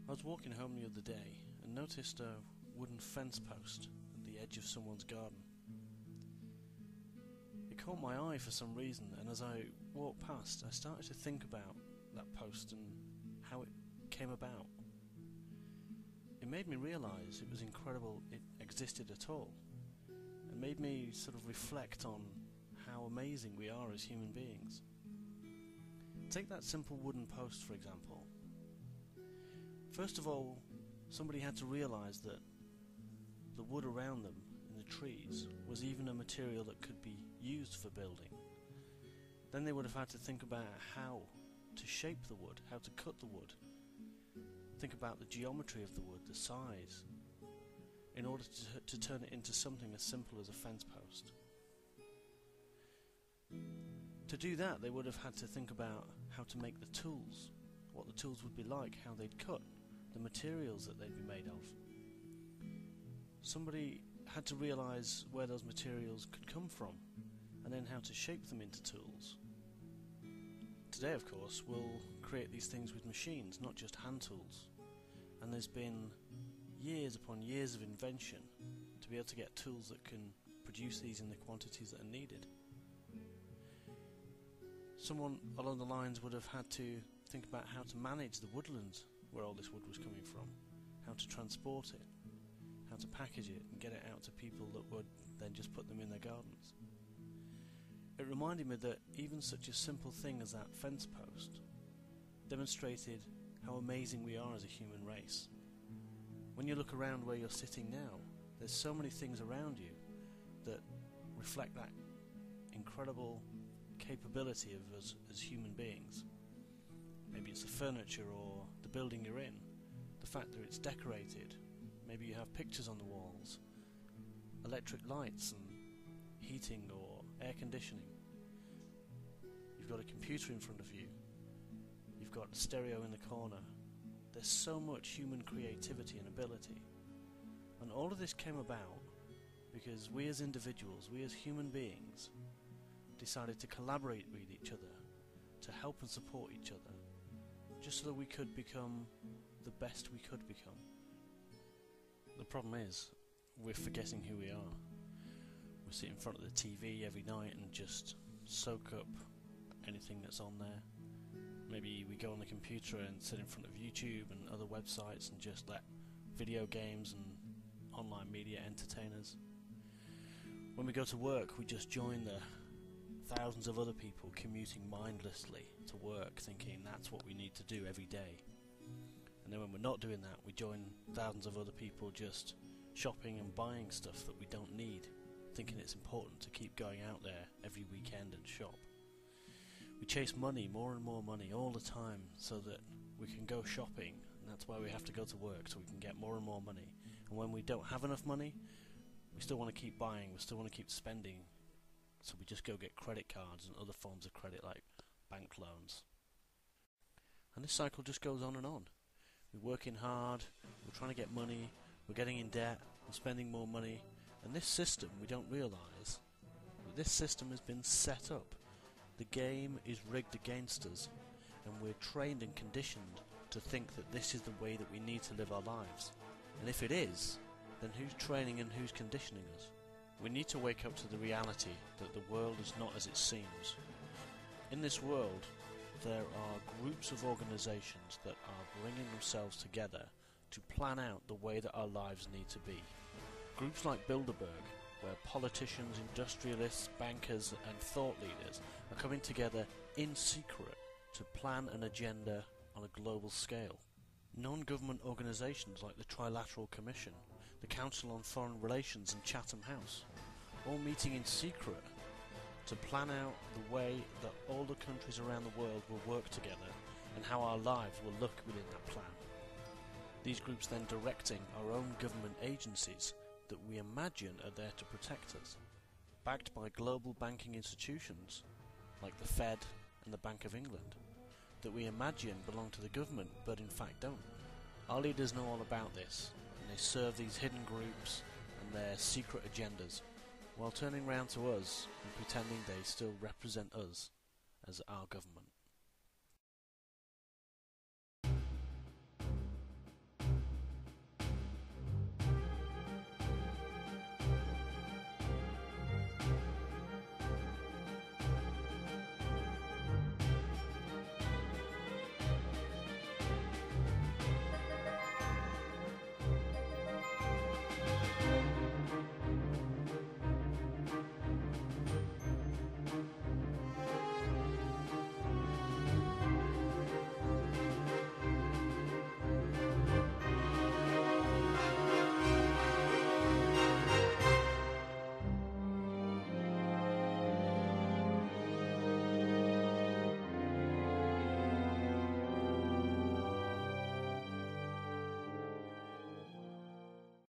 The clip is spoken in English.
I was walking home the other day and noticed a wooden fence post at the edge of someone's garden. It caught my eye for some reason, and as I walked past I started to think about that post and how it came about. It made me realise it was incredible it existed at all, and made me sort of reflect on how amazing we are as human beings. Take that simple wooden post for example. First of all, somebody had to realise that the wood around them in the trees was even a material that could be used for building. Then they would have had to think about how to shape the wood, how to cut the wood, think about the geometry of the wood, the size, in order to turn it into something as simple as a fence post. To do that, they would have had to think about how to make the tools, what the tools would be like, how they'd cut, the materials that they'd be made of. Somebody had to realise where those materials could come from, and then how to shape them into tools. Today, of course, we'll create these things with machines, not just hand tools. And there's been years upon years of invention to be able to get tools that can produce these in the quantities that are needed. Someone along the lines would have had to think about how to manage the woodlands where all this wood was coming from, how to transport it, how to package it and get it out to people that would then just put them in their gardens. It reminded me that even such a simple thing as that fence post demonstrated how amazing we are as a human race. When you look around where you're sitting now, there's so many things around you that reflect that incredible capability of us as human beings. Maybe it's the furniture or the building you're in, the fact that it's decorated, maybe you have pictures on the walls, electric lights and heating or air conditioning. You've got a computer in front of you, you've got a stereo in the corner. There's so much human creativity and ability, and all of this came about because we as individuals, we as human beings, decided to collaborate with each other, to help and support each other, just so that we could become the best we could become. The problem is, we're forgetting who we are. We sit in front of the TV every night and just soak up anything that's on there. Maybe we go on the computer and sit in front of YouTube and other websites and just let video games and online media entertain us. When we go to work, we just join the thousands of other people commuting mindlessly to work, thinking that's what we need to do every day. And then when we're not doing that, we join thousands of other people just shopping and buying stuff that we don't need, thinking it's important to keep going out there every weekend and shop. We chase money, more and more money all the time, so that we can go shopping, and that's why we have to go to work, so we can get more and more money. And when we don't have enough money, we still want to keep buying, we still want to keep spending, so we just go get credit cards and other forms of credit like bank loans. And this cycle just goes on and on. We're working hard, we're trying to get money, we're getting in debt, we're spending more money, and this system, we don't realise that this system has been set up. The game is rigged against us, and we're trained and conditioned to think that this is the way that we need to live our lives. And if it is, then who's training and who's conditioning us? We need to wake up to the reality that the world is not as it seems. In this world, there are groups of organisations that are bringing themselves together to plan out the way that our lives need to be. Groups like Bilderberg, where politicians, industrialists, bankers and thought leaders are coming together in secret to plan an agenda on a global scale. Non-government organisations like the Tri-lateral Commission, the Council on Foreign Relations and Chatham House, all meeting in secret to plan out the way that all the countries around the world will work together and how our lives will look within that plan. These groups then directing our own government agencies that we imagine are there to protect us, backed by global banking institutions like the Fed and the Bank of England, that we imagine belong to the government but in fact don't. Our leaders know all about this, and they serve these hidden groups and their secret agendas, while turning round to us and pretending they still represent us as our government.